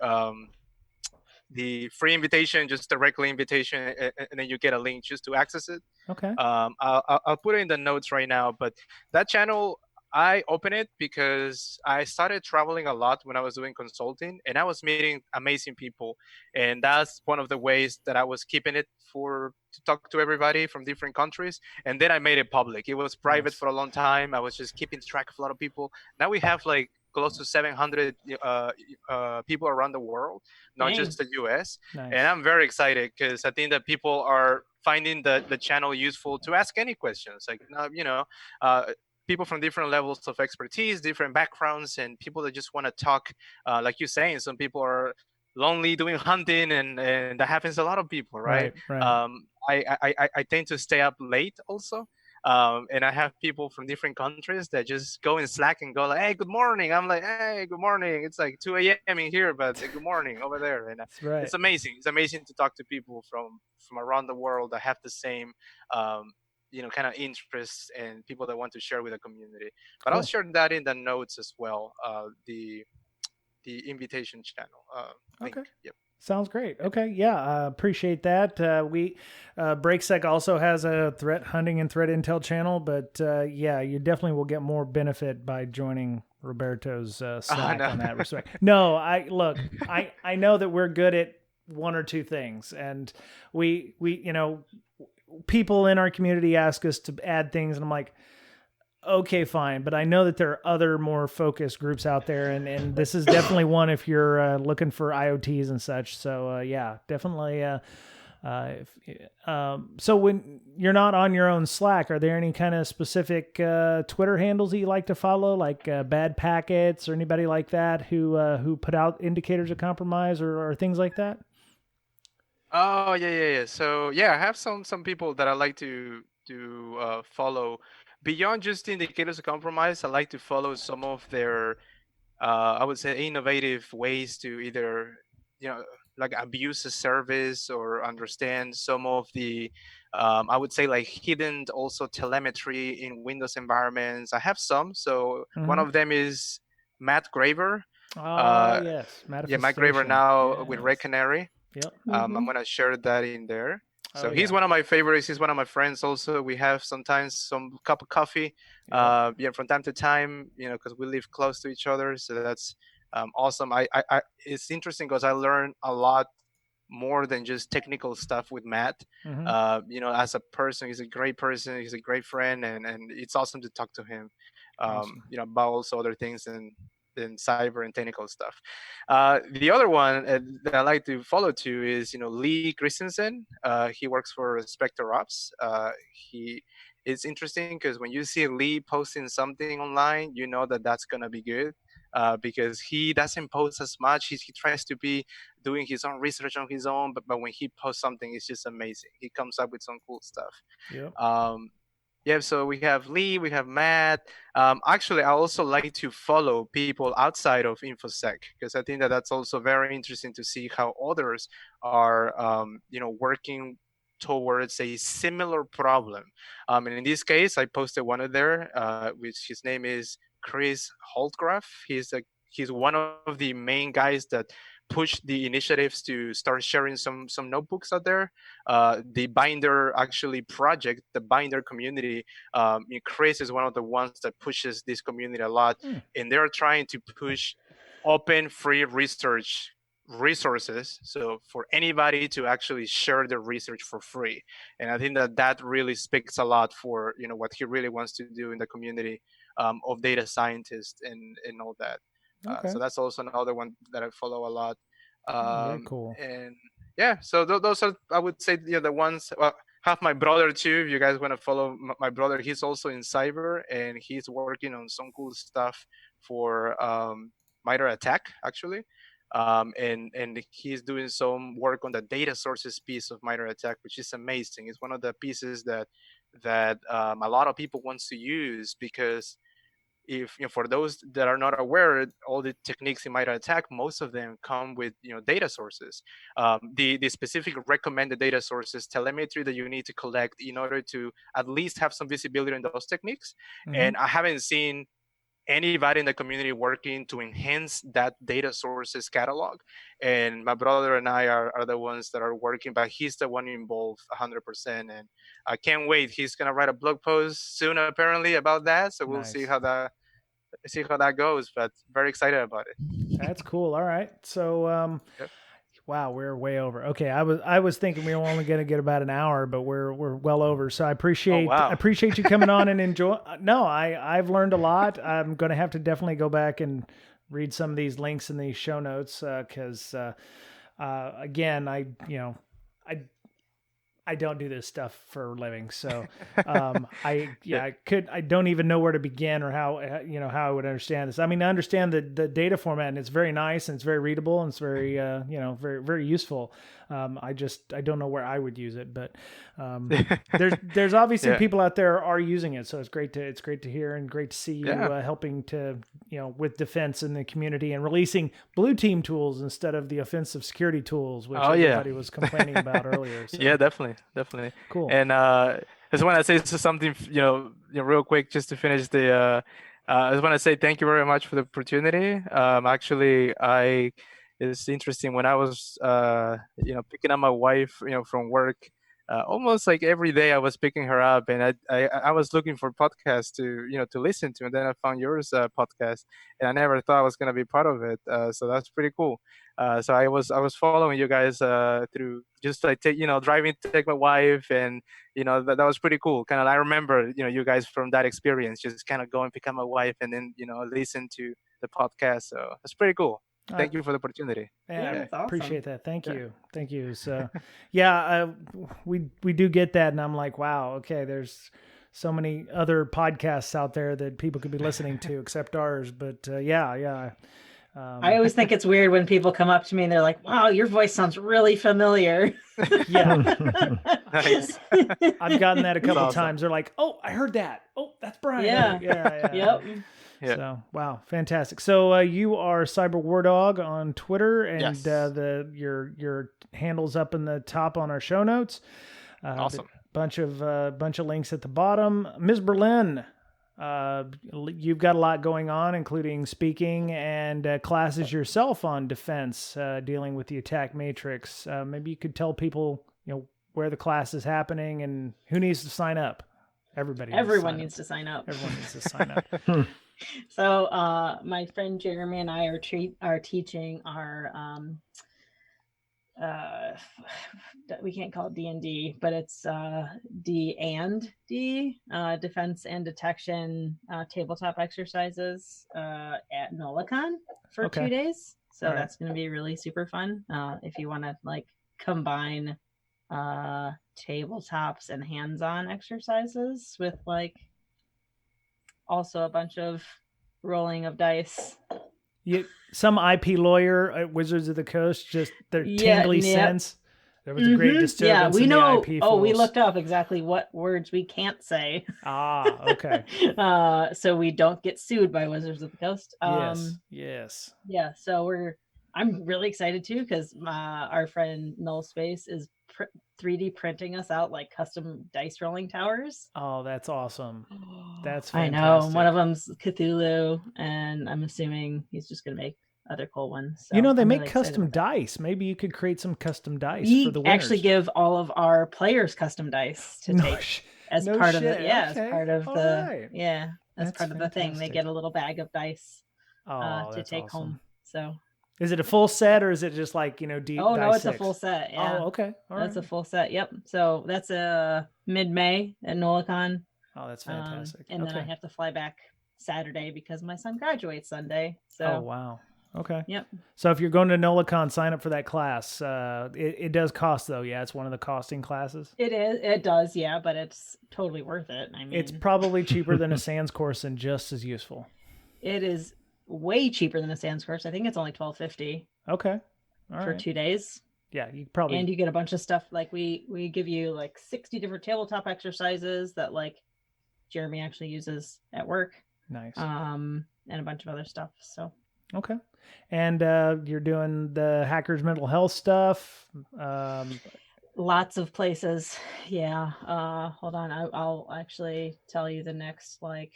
free invitation, just directly invitation, and then you get a link just to access it. Okay. I'll put it in the notes right now, but that channel, I opened it because I started traveling a lot when I was doing consulting, and I was meeting amazing people. And that's one of the ways that I was keeping it to talk to everybody from different countries. And then I made it public. It was private for a long time. I was just keeping track of a lot of people. Now we have like close to 700 people around the world, not just the US. Nice. And I'm very excited because I think that people are finding the channel useful to ask any questions. Like, people from different levels of expertise, different backgrounds, and people that just want to talk. Like you're saying, some people are lonely doing hunting, and that happens to a lot of people, right? Right. I tend to stay up late also. And I have people from different countries that just go in Slack and go like, hey, good morning. I'm like, hey, good morning. It's like 2 a.m. in here, but good morning over there. And It's amazing. It's amazing to talk to people from around the world that have the same kind of interests and people that want to share with the community. But I'll share that in the notes as well, the invitation channel link. Okay. Yep. Sounds great. Okay. Yeah. Appreciate that. BreakSec also has a threat hunting and threat intel channel, but you definitely will get more benefit by joining Roberto's Slack on that respect. No, I know that we're good at one or two things, and we people in our community ask us to add things, and I'm like, okay, fine. But I know that there are other more focused groups out there, and this is definitely one if you're looking for IoTs and such. So yeah, definitely. So when you're not on your own Slack, are there any kind of specific Twitter handles that you like to follow, like Bad Packets or anybody like that who put out indicators of compromise or things like that? Oh yeah. So yeah, I have some people that I like to follow. Beyond just indicators of compromise, I like to follow some of their I would say innovative ways to either like abuse a service or understand some of the I would say like hidden also telemetry in Windows environments. I have some. So one of them is Matt Graver. Yes, Matt Graver now with Yes. Red Canary. Yep. I'm gonna share that in there. So he's one of my favorites. He's one of my friends. Also, we have sometimes some cup of coffee, from time to time, because we live close to each other. So that's awesome. I it's interesting because I learn a lot more than just technical stuff with Matt. As a person, he's a great person. He's a great friend, and it's awesome to talk to him. About also other things and cyber and technical stuff. The other one that I like to follow too is Lee Christensen. He works for Spectre Ops. It's interesting because when you see Lee posting something online, you know that that's gonna be good. Because he doesn't post as much. He tries to be doing his own research on his own, but when he posts something, it's just amazing. He comes up with some cool stuff. So we have Lee, we have Matt. Actually, I also like to follow people outside of InfoSec because I think that that's also very interesting to see how others are, working towards a similar problem. And in this case, I posted one of there, which his name is Chris Holtgraf. He's one of the main guys that push the initiatives to start sharing some notebooks out there. The Binder actually project, the Binder community, Chris is one of the ones that pushes this community a lot, and they're trying to push open free research resources, so for anybody to actually share their research for free. And I think that really speaks a lot for what he really wants to do in the community of data scientists and all that. So that's also another one that I follow a lot. Very cool. And so those are, I would say, the ones. Well, have my brother too. If you guys want to follow my brother, he's also in cyber and he's working on some cool stuff for MITRE ATT&CK actually. And he's doing some work on the data sources piece of MITRE ATT&CK, which is amazing. It's one of the pieces that a lot of people wants to use because if for those that are not aware, all the techniques in MITRE ATT&CK, most of them come with data sources, the specific recommended data sources, telemetry that you need to collect in order to at least have some visibility in those techniques. And I haven't seen anybody in the community working to enhance that data sources catalog. And my brother and I are the ones that are working, but he's the one involved 100%. And I can't wait. He's going to write a blog post soon, apparently, about that. So we'll see how that goes, but very excited about it. That's cool. All right. So, wow, we're way over. Okay. I was thinking we were only going to get about an hour, but we're well over. So I appreciate you coming on and enjoy. No, I've learned a lot. I'm going to have to definitely go back and read some of these links in these show notes. Cause, again, I don't do this stuff for a living. So, I don't even know where to begin or how I would understand this. I mean, I understand the data format and it's very nice and it's very readable and it's very, very, very useful. I don't know where I would use it, but, there's obviously people out there are using it. So it's great to hear and great to see you helping to, with defense in the community and releasing blue team tools instead of the offensive security tools, which everybody was complaining about earlier. So. Yeah, definitely. Cool. And I just want to say something, real quick, just to finish the. I just want to say thank you very much for the opportunity. Actually, it's interesting when I was, picking up my wife, from work. almost like every day I was picking her up, and I was looking for podcasts to listen to, and then I found yours podcast, and I never thought I was gonna be part of it. So that's pretty cool. So I was following you guys through just like driving to take my wife, and that was pretty cool. Kind of I remember you guys from that experience, just kind of going pick up my wife and then listen to the podcast. So that's pretty cool. Thank you for the opportunity. Yeah, that's awesome. Appreciate that. Thank you. So, we do get that, and I'm like, wow, okay, there's so many other podcasts out there that people could be listening to except ours. But I always think it's weird when people come up to me and they're like, "Wow, your voice sounds really familiar." Yeah, nice. I've gotten that a couple of times. They're like, "Oh, I heard that. Oh, that's Brian." Yeah. Yep. Yeah. So wow, fantastic. So you are Cyber War Dog on Twitter, and yes. Your handle's up in the top on our show notes. Awesome. Bunch of links at the bottom. Ms. Berlin, you've got a lot going on, including speaking and classes yourself on defense, dealing with the attack matrix. Maybe you could tell people where the class is happening and who needs to sign up. Everyone needs to sign up. Everyone needs to sign up. So my friend Jeremy and I are teaching our we can't call it D&D, but it's D&D, defense and detection tabletop exercises at NolaCon for 2 days. So that's going to be really super fun. If you want to like combine tabletops and hands-on exercises with like also a bunch of rolling of dice. Some IP lawyer at Wizards of the Coast, just their tingly sense. There was a great disturbance. Yeah, we know. The IP we looked up exactly what words we can't say. Okay. So we don't get sued by Wizards of the Coast. Yes. Yeah. So I'm really excited too because our friend Null Space is 3D printing us out like custom dice rolling towers. Oh, that's awesome. That's fantastic. I know. One of them's Cthulhu, and I'm assuming he's just going to make other cool ones. So they make really custom dice. Maybe you could create some custom dice for the winners. We actually give all of our players custom dice to take as part of it. Yeah, as part of as part of the thing. They get a little bag of dice to take home. So. Is it a full set or is it just like, deep? Oh, no, it's a full set. Yeah. Oh, okay. That's a full set. Yep. So that's mid-May at NolaCon. Oh, that's fantastic. And then I have to fly back Saturday because my son graduates Sunday. So. Oh, wow. Okay. Yep. So if you're going to NolaCon, sign up for that class. It does cost though. Yeah. It's one of the costing classes. It is. It does. Yeah. But it's totally worth it. I mean, it's probably cheaper than a SANS course and just as useful. It is way cheaper than a SANS course. I think it's only $12.50. Okay. For 2 days. Yeah, you probably. And you get a bunch of stuff like we give you like 60 different tabletop exercises that like Jeremy actually uses at work. Nice. And a bunch of other stuff. So. Okay. And you're doing the hackers mental health stuff. Lots of places. Yeah. Hold on. I'll actually tell you the next like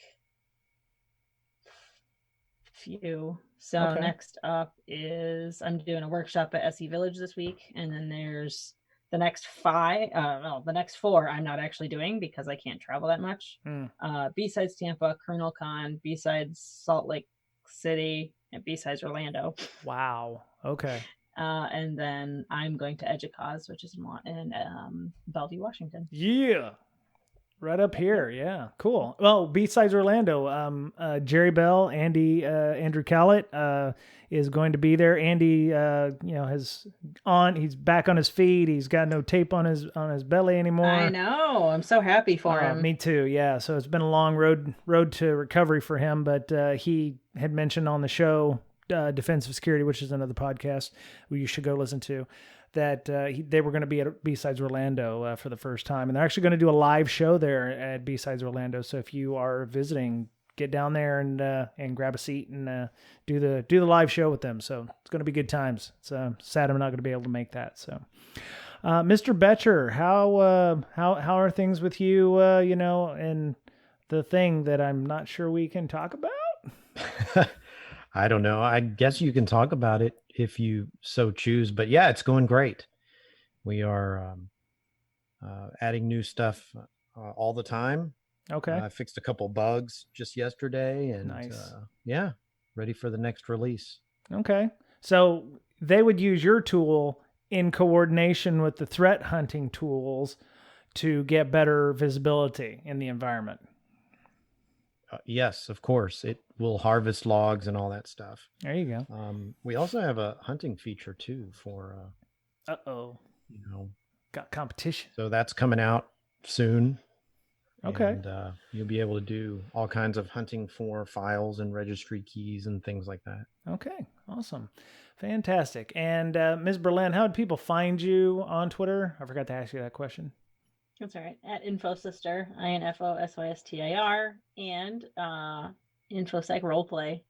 few. So next up is I'm doing a workshop at SE Village this week, and then there's the next the next 4 I'm not actually doing because I can't travel that much. B-Sides Tampa, Colonel Con, B-Sides Salt Lake City, and B-Sides Orlando. Wow. Okay. And then I'm going to EDUCAUSE, which is in Bellevue, Washington. Yeah. Right up here. Yeah. Cool. Well, B-Sides Orlando, Jerry Bell, Andrew Callett, is going to be there. Andy, he's back on his feet. He's got no tape on his belly anymore. I know. I'm so happy for him. Me too. Yeah. So it's been a long road to recovery for him, but he had mentioned on the show, Defensive Security, which is another podcast you should go listen to, that they were going to be at B-Sides Orlando for the first time. And they're actually going to do a live show there at B-Sides Orlando. So if you are visiting, get down there and grab a seat and do the live show with them. So it's going to be good times. It's sad I'm not going to be able to make that. So, Mr. Betcher, how are things with you, and the thing that I'm not sure we can talk about? I don't know. I guess you can talk about it if you so choose, but yeah, it's going great. We are adding new stuff all the time. Okay. I fixed a couple bugs just yesterday, and nice. Ready for the next release. Okay. So they would use your tool in coordination with the threat hunting tools to get better visibility in the environment. Yes, of course. It will harvest logs and all that stuff. There you go. We also have a hunting feature too for got competition. So that's coming out soon. Okay. And you'll be able to do all kinds of hunting for files and registry keys and things like that. Okay. Awesome. Fantastic. And Ms. Berlin, how did people find you on Twitter? I forgot to ask you that question. That's all right. At InfoSystir, INFOSYSTAR, and InfoSec Roleplay.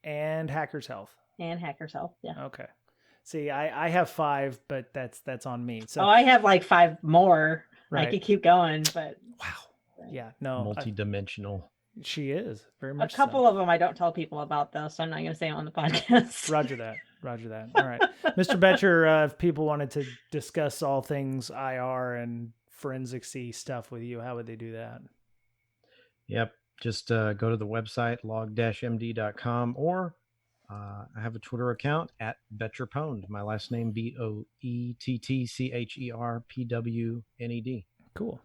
And Hackers Health. And Hackers Health, yeah. Okay. See, I have 5, but that's on me. So I have like 5 more. Right. I could keep going, but wow. Yeah, no. Multi-dimensional. She is very much. A couple of them I don't tell people about though, so I'm not going to say them on the podcast. Roger that. All right. Mr. Betcher, if people wanted to discuss all things IR and forensic-y stuff with you, how would they do that? Yep. Just go to the website, log-md.com, or I have a Twitter account at BetcherPwned. My last name, BOETTCHERPWNED. Cool.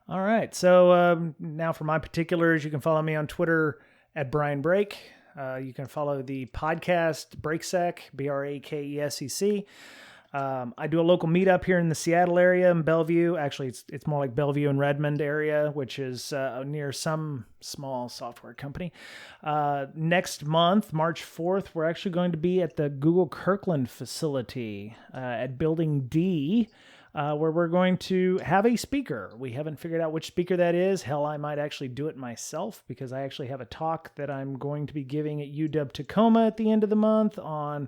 All right. So now for my particulars, you can follow me on Twitter at Brian Brake. You can follow the podcast BrakeSec, BRAKESEC. I do a local meetup here in the Seattle area in Bellevue. Actually, it's more like Bellevue and Redmond area, which is near some small software company. Next month, March 4th, we're actually going to be at the Google Kirkland facility at Building D, where we're going to have a speaker. We haven't figured out which speaker that is. Hell, I might actually do it myself because I actually have a talk that I'm going to be giving at UW Tacoma at the end of the month on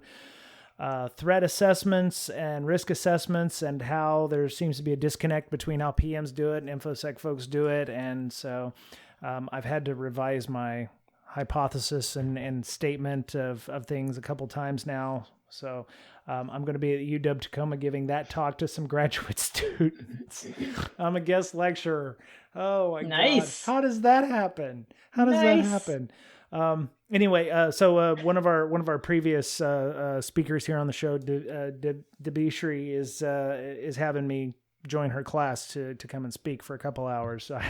threat assessments and risk assessments and how there seems to be a disconnect between how PMs do it and InfoSec folks do it. And so I've had to revise my hypothesis and statement of things a couple times now. So I'm going to be at UW Tacoma giving that talk to some graduate students. I'm a guest lecturer. Oh my nice. God. How does that happen? How does that happen? Anyway, so one of our previous speakers here on the show, Debishri, is having me join her class to come and speak for a couple hours. So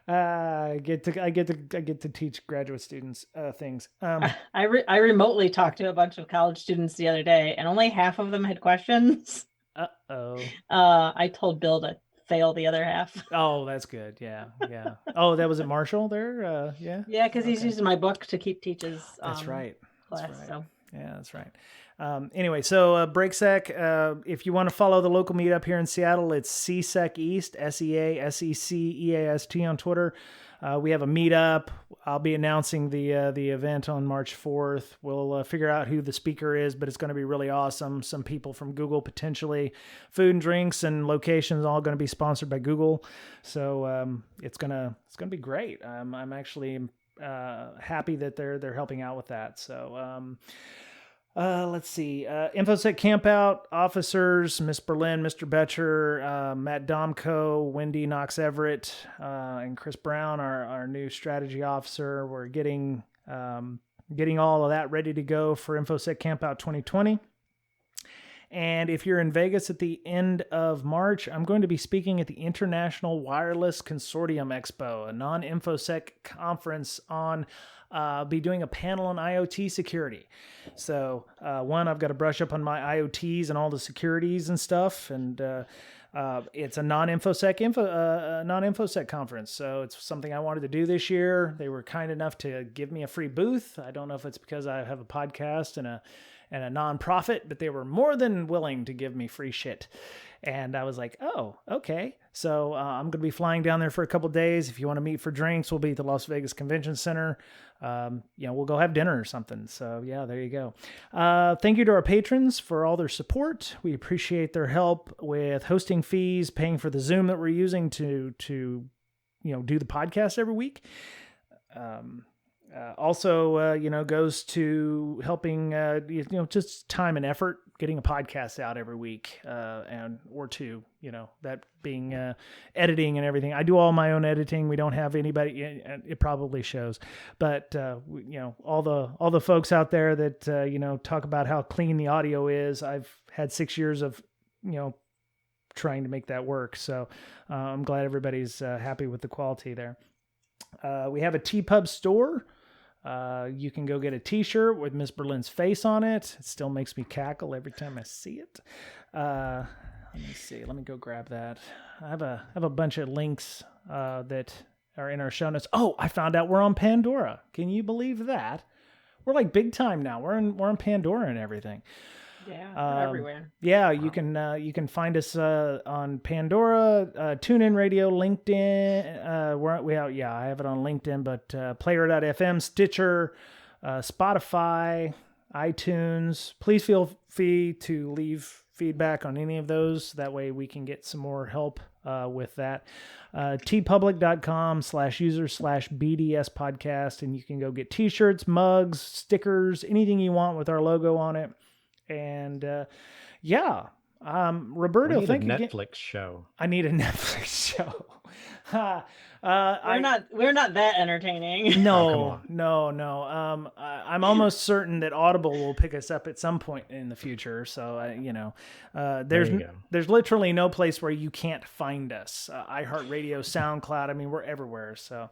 I get to teach graduate students things. I remotely talked to a bunch of college students the other day, and only half of them had questions. I told Bill to fail the other half. Oh, that's good. Yeah. Oh, that was at Marshall there. Yeah. Yeah, because he's using my book to keep teaches. That's right. Class. That's right. So. Yeah, that's right. Anyway, so BrakeSec, if you want to follow the local meetup here in Seattle, it's CSEC East, SEASECEAST on Twitter. We have a meetup. I'll be announcing the event on March 4th. We'll figure out who the speaker is, but it's going to be really awesome. Some people from Google potentially. Food and drinks and locations all going to be sponsored by Google. So it's gonna be great. I'm actually happy that they're helping out with that. So let's see. InfoSec Campout officers, Miss Berlin, Mr. Betcher, Matt Domko, Wendy Knox Everett, and Chris Brown, our new strategy officer. We're getting all of that ready to go for InfoSec Campout 2020. And if you're in Vegas at the end of March, I'm going to be speaking at the International Wireless Consortium Expo, a non-InfoSec conference on be doing a panel on IoT security. So I've got to brush up on my IoTs and all the securities and stuff. And it's a non-InfoSec conference. So it's something I wanted to do this year. They were kind enough to give me a free booth. I don't know if it's because I have a podcast and a nonprofit, but they were more than willing to give me free shit. And I was like, oh, okay. So I'm going to be flying down there for a couple of days. If you want to meet for drinks, we'll be at the Las Vegas Convention Center. We'll go have dinner or something. So yeah, there you go. Thank you to our patrons for all their support. We appreciate their help with hosting fees, paying for the Zoom that we're using to do the podcast every week. Also, goes to helping, just time and effort getting a podcast out every week, or two, that being editing and everything. I do all my own editing. We don't have anybody, it probably shows, but all the folks out there that, talk about how clean the audio is. I've had 6 years of, trying to make that work. So I'm glad everybody's happy with the quality there. We have a TPub store. You can go get a t-shirt with Miss Berlin's face on it. It still makes me cackle every time I see it. Let me see. Let me go grab that. I have a bunch of links that are in our show notes. Oh, I found out we're on Pandora. Can you believe that? We're like big time now. We're on Pandora and everything. Yeah, we're everywhere. Yeah, wow. You can find us on Pandora, TuneIn Radio, LinkedIn. I have it on LinkedIn, but Player.fm, Stitcher, Spotify, iTunes. Please feel free to leave feedback on any of those. That way we can get some more help with that. tpublic.com/user/BDS podcast, and you can go get t-shirts, mugs, stickers, anything you want with our logo on it. And Roberto, thank you. Netflix show. I need a Netflix show. We're not that entertaining. No. I'm almost certain that Audible will pick us up at some point in the future. So there's literally no place where you can't find us. iHeartRadio, SoundCloud. I mean, we're everywhere. So.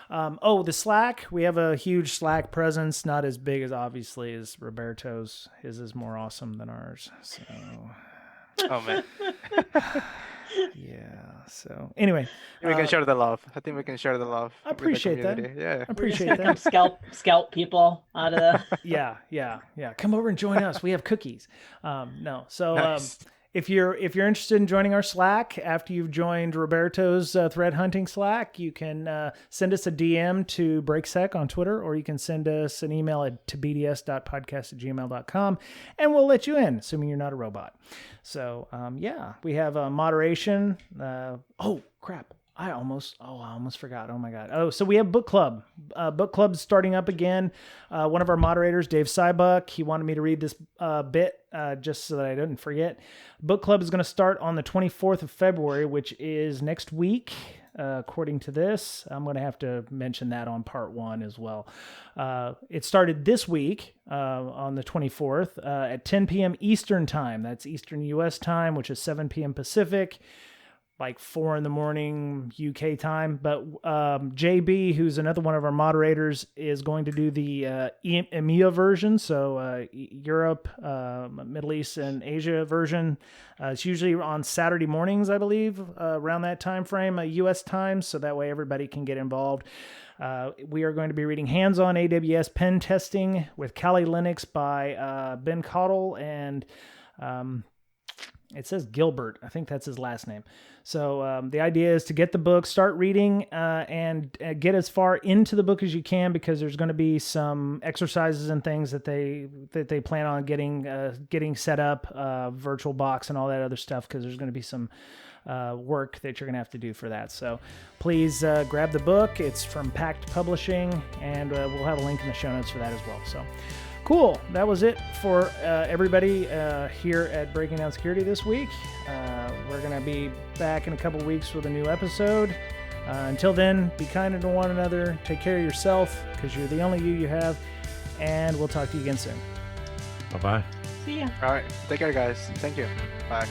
The Slack, we have a huge Slack presence, not as big as obviously as Roberto's. His is more awesome than ours. So, oh man. Yeah. So anyway, we can share the love. I think we can share the love. I appreciate that. Yeah. I appreciate that. Scalp people out of the. Yeah. Come over and join us. We have cookies. No. So, nice. If you're interested in joining our Slack after you've joined Roberto's thread hunting Slack, you can send us a DM to BreakSec on Twitter, or you can send us an email to bds.podcast@gmail.com, and we'll let you in, assuming you're not a robot. So, we have moderation. Oh, crap. I almost forgot. Oh my God. Oh, so we have book club. Book club's starting up again. One of our moderators, Dave Sybuck, he wanted me to read this bit just so that I didn't forget. Book club is going to start on the 24th of February, which is next week. According to this, I'm going to have to mention that on part 1 as well. It started this week on the 24th at 10 p.m. Eastern time. That's Eastern U.S. time, which is 7 p.m. Pacific. Like 4 a.m. UK time. But JB, who's another one of our moderators, is going to do the EMEA version. So Europe, Middle East, and Asia version. It's usually on Saturday mornings, I believe, around that time frame, US time. So that way everybody can get involved. We are going to be reading Hands-On AWS Pen Testing with Kali Linux by Ben Caudill and... it says Gilbert. I think that's his last name. So the idea is to get the book, start reading, and get as far into the book as you can, because there's going to be some exercises and things that they plan on getting set up, VirtualBox and all that other stuff, because there's going to be some work that you're going to have to do for that. So please grab the book. It's from Pact Publishing, and we'll have a link in the show notes for that as well. So. Cool. That was it for everybody here at Breaking Down Security this week. We're going to be back in a couple weeks with a new episode. Until then, be kind to one another. Take care of yourself, because you're the only you have. And we'll talk to you again soon. Bye-bye. See ya. All right. Take care, guys. Thank you. Bye.